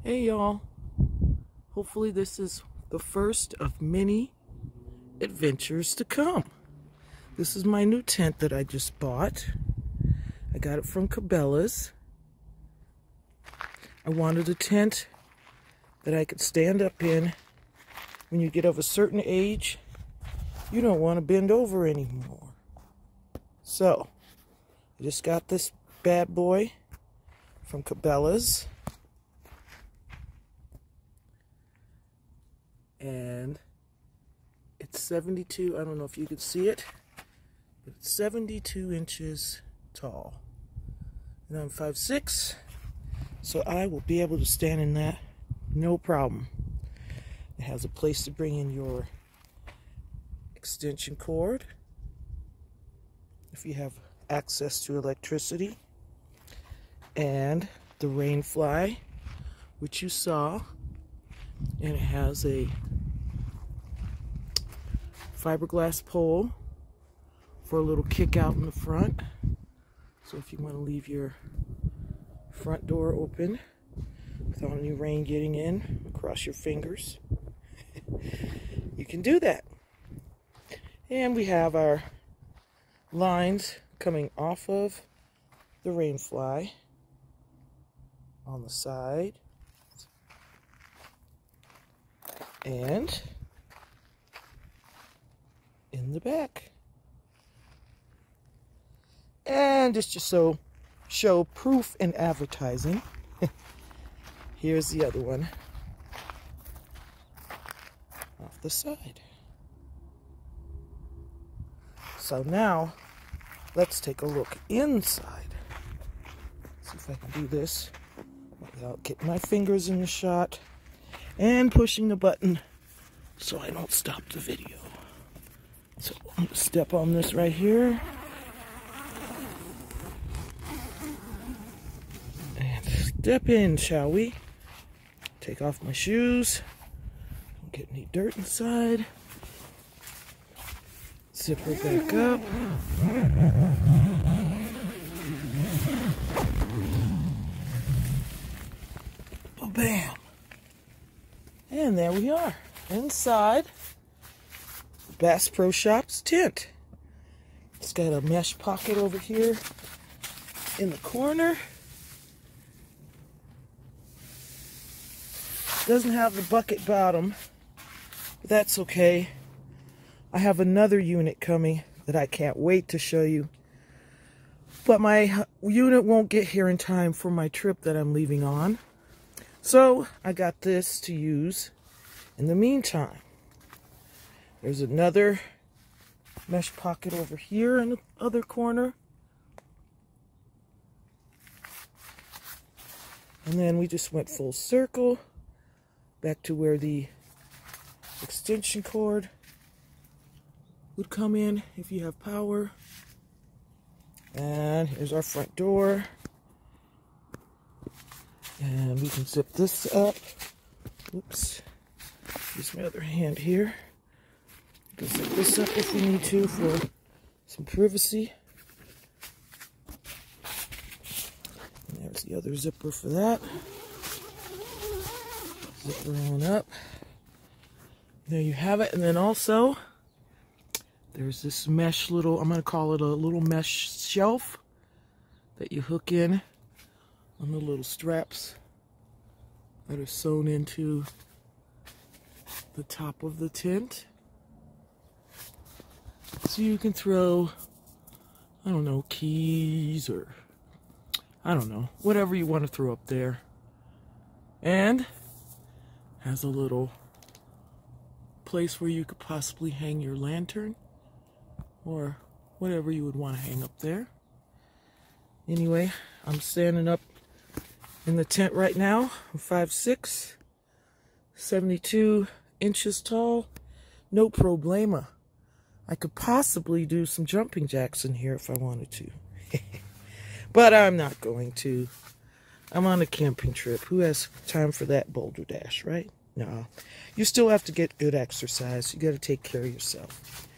Hey y'all, hopefully this is the first of many adventures to come. This is my new tent that I just bought. I got it from Cabela's. I wanted a tent that I could stand up in. When you get of a certain age, you don't want to bend over anymore. So, I just got this bad boy from Cabela's. And it's 72, I don't know if you can see it, but it's 72 inches tall. And I'm 5'6", so I will be able to stand in that, no problem. It has a place to bring in your extension cord, if you have access to electricity, and the rain fly, which you saw, and it has a fiberglass pole for a little kick out in the front. So if you want to leave your front door open without any rain getting in, cross your fingers, you can do that. And we have our lines coming off of the rain fly on the side and in the back. And just so show proof and advertising, here's the other one off the side. So now let's take a look inside. See if I can do this without getting my fingers in the shot and pushing the button so I don't stop the video. So I'm going to step on this right here. And step in, shall we? Take off my shoes. Don't get any dirt inside. Zip her back up. Oh, bam. And there we are, inside Bass Pro Shops tent. It's got a mesh pocket over here in the corner. Doesn't have the bucket bottom, but that's okay. I have another unit coming that I can't wait to show you. But my unit won't get here in time for my trip that I'm leaving on. So I got this to use in the meantime. There's another mesh pocket over here in the other corner. And then we just went full circle back to where the extension cord would come in if you have power. And here's our front door. And we can zip this up. Oops. Use my other hand here. We can zip this up if we need to for some privacy. And there's the other zipper for that. Zip her on up. There you have it. And then also, there's this mesh little, I'm going to call it a little mesh shelf that you hook in on the little straps that are sewn into the top of the tent. So you can throw, I don't know, keys or, I don't know, whatever you want to throw up there. And has a little place where you could possibly hang your lantern or whatever you would want to hang up there. Anyway, I'm standing up in the tent right now. I'm 5'6", 72 inches tall. No problema. I could possibly do some jumping jacks in here if I wanted to. But I'm not going to. I'm on a camping trip. Who has time for that boulder dash, right? No. You still have to get good exercise. You got to take care of yourself.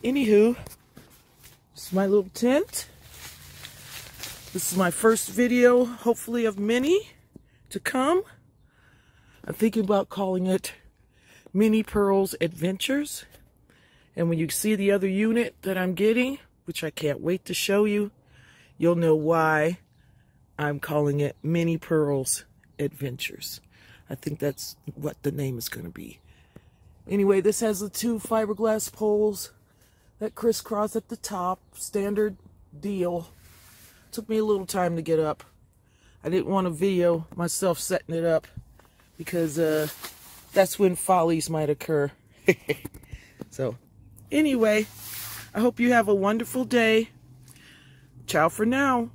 Anywho, this is my little tent. This is my first video, hopefully of many to come. I'm thinking about calling it Mini Pearle's Adventures. And when you see the other unit that I'm getting, which I can't wait to show you, you'll know why I'm calling it Mini Pearle's Adventures. I think that's what the name is going to be. Anyway, this has the 2 fiberglass poles that crisscross at the top. Standard deal. Took me a little time to get up. I didn't want to video myself setting it up because that's when follies might occur. So, anyway, I hope you have a wonderful day. Ciao for now.